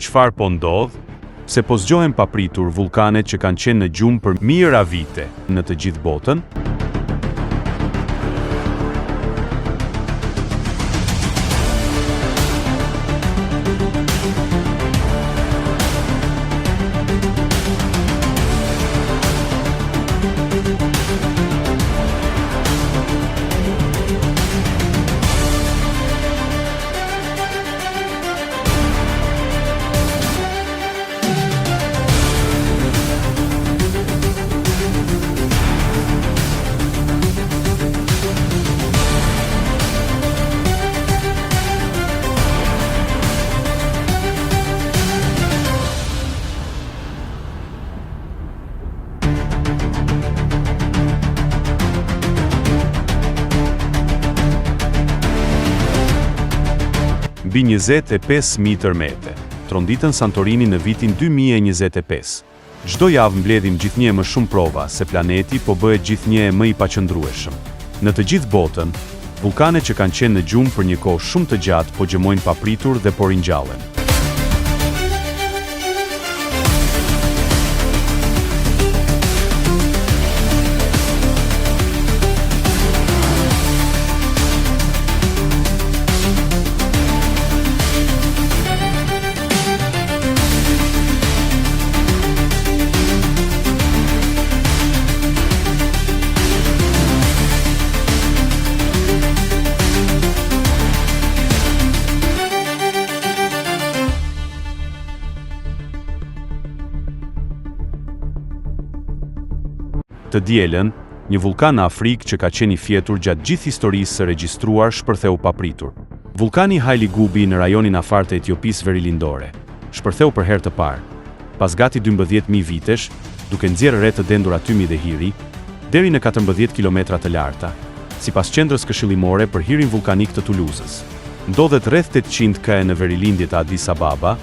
çfarë po ndodh? Se po zgjohen papritur vulkanet që kanë qenë në gjumë për mijëra vite në të gjithë botën? Mbi 25 mitër mete, tronditën Santorini në vitin 2025. Çdo javë mbledhim gjithnjë më shumë prova se planeti po bëhet gjithnjë më i paqëndrueshëm. Në të gjithë botën, vulkanet që kanë qenë në gjumë për një kohë shumë të gjatë po gjëmojnë papritur dhe po ringjallen. Të dielën, një vulkan në Afrikë që ka qenë i fjetur gjatë gjithë historisë së regjistruar shpërtheu papritur. Vulkani Haile Gubi në rajonin afar të Etiopisë Verilindore shpërtheu për herë të parë, pas gati 12.000 vitesh, duke nxjerrë re të dendur atymi dhe hiri, deri në 14 kilometra të larta, sipas qendrës këshillimore për hirin vulkanik të Toulouse-s. Ndodhet rreth 800 km në verilindjet e Addis Ababa,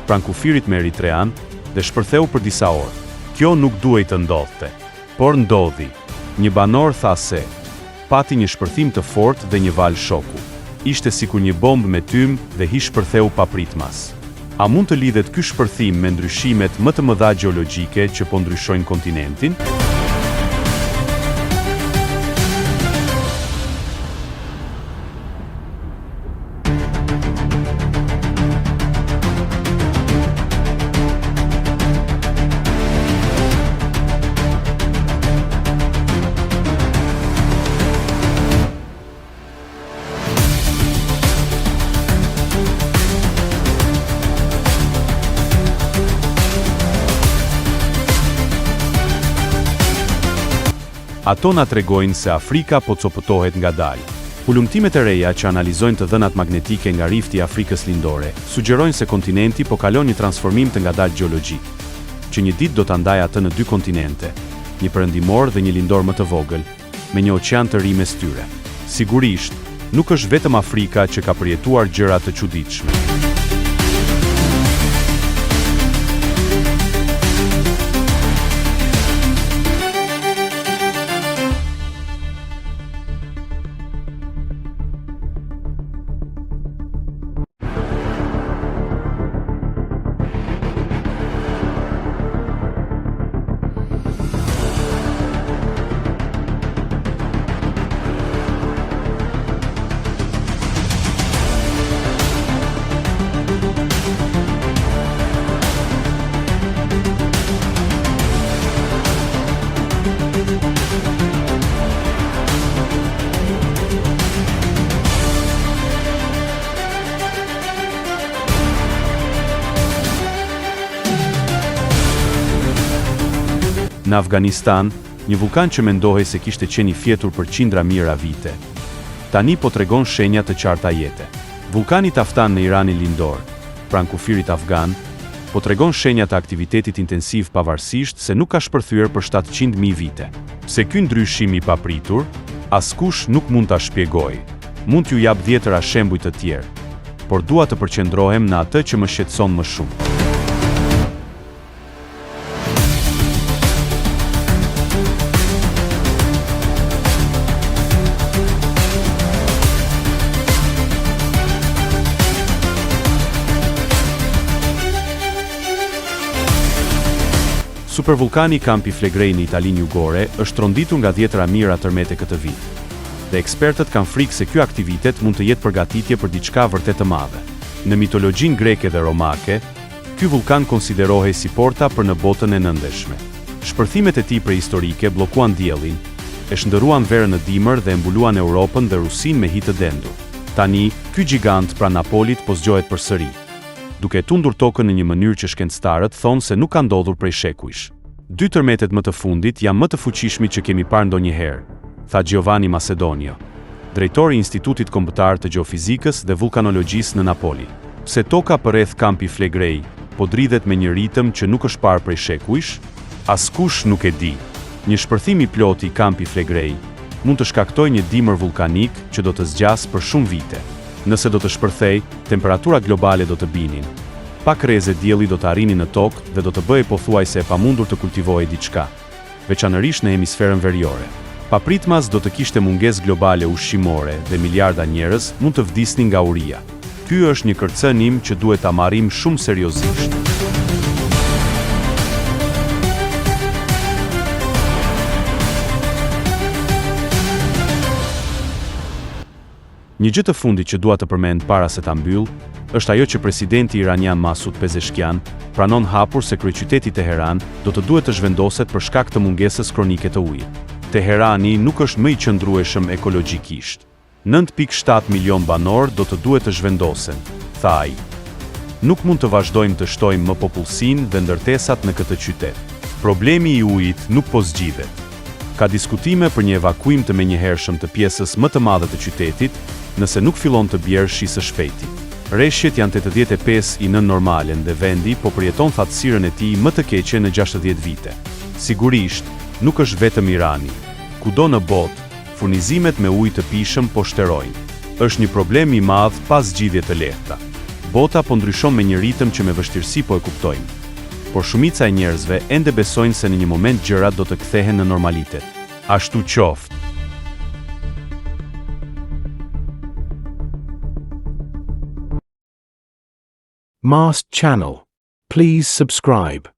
pranë kufirit me Eritrean, dhe shpërtheu për disa orë. Kjo nuk duhej të ndodhte. Por ndodhi. Një banor tha se pati një shpërthim të fortë dhe një val shoku. Ishte sikur një bombë me tym dhe hi shpërtheu papritmas. A mund të lidhet ky shpërthim me ndryshimet më të mëdha gjeologjike që po ndryshojnë kontinentin? Ato na tregojnë se Afrika po copëtohet ngadalë. Ulumtimet e reja që analizojnë të dhënat magnetike nga rifti i Afrikës Lindore sugjerojnë se kontinenti po kalon një transformim të ngadalë gjeologjik, që një ditë do ta ndajë atë në dy kontinente, një perëndimor dhe një lindor më të vogël, me një oqean të ri mes tyre. Sigurisht, nuk është vetëm Afrika që ka përjetuar gjëra të çuditshme. Në Afganistan, një vulkan që mendohej se kishte qenë i fjetur për qindra mijëra vite, tani po tregon shenja të qarta jete. Vulkani Taftan në Iranin lindor, pranë kufirit afgan, po tregon shenja të aktivitetit intensiv pavarësisht se nuk ka shpërthyer për 700.000 vite. Se ky ndryshim i papritur, askush nuk mund ta shpjegojë. Mund t'ju jap 10 shembuj të tjerë, por dua të përqendrohem në atë që më shqetëson më shumë. Supervulkani Campi Flegrei në Italinë Jugore është tronditur nga 10 mijëra tërmete këtë vit. Dhe ekspertët kanë frikë se ky aktivitet mund të jetë përgatitje për diçka vërtet të madhe. Në mitologjinë greke dhe romake, ky vulkan konsiderohej si porta për në botën e nëndeshme. Shpërthimet e tij prehistorike bllokuan diellin, e shndërruan verën në dimër dhe e mbuluan Europën dhe Rusinë me hitë të dendur. Tani, ky gjigant pranë Napolit po zgjohet përsëri, duke tundur tokën në një mënyrë që shkencëtarët thonë se nuk ka ndodhur prej shekujsh. 2 tërmetet më të fundit janë më të fuqishmit që kemi parë ndonjëherë, tha Giovanni Macedonio, drejtori i Institutit Kombëtar të Gjeofizikës dhe Vulkanologjisë në Napoli. Pse toka përreth Campi Flegrei po dridhet me një ritëm që nuk është parë prej shekujsh? Askush nuk e di. Një shpërthim i plotë i Campi Flegrei mund të shkaktojë një dimër vulkanik që do të zgjasë për shumë vite. Nëse do të shpërthej, temperatura globale do të binin. Pak rreze dielli do të arrinin në tokë dhe do të bëhej pothuajse e pamundur të kultivojë diçka, veçanërisht në hemisferën veriore. Papritmas do të kishte mungesë globale ushqimore dhe miliarda njerëz mund të vdisnin nga uria. Ky është një kërcënim që duhet ta marrim shumë seriozisht. Një gjë të fundit që dua të përmend para se ta mbyll, është ajo që presidenti iranian Masud Pezeshkian pranon hapur se kryeqyteti Teheran do të duhet të zhvendoset për shkak të mungesës kronike të ujit. Teherani nuk është më i qëndrueshëm ekologjikisht. 9.7 milion banor do të duhet të zhvendosen, tha ai. Nuk mund të vazhdojmë të shtojmë më popullsinë dhe ndërtesat në këtë qytet. Problemi i ujit nuk po zgjidhet. Ka diskutime për një evakuim të menjëhershëm të pjesës më të madhe të qytetit, nëse nuk fillon të bjerë shi së shpejti. Rreshjet janë 85 i nën normalen dhe vendi po përjeton thatësirën e tij më të keqe në 60 vite. Sigurisht, nuk është vetëm Irani. Kudo në botë, furnizimet me ujë të pishëm po shterojnë. Është një problem i madh pa zgjidhje të lehta. Bota po ndryshon me një ritëm që me vështirësi po e kuptojmë. Por shumica e njerëzve ende besojnë se në një moment gjërat do të kthehen në normalitet. Ashtu qoftë. Mast Channel. Please subscribe.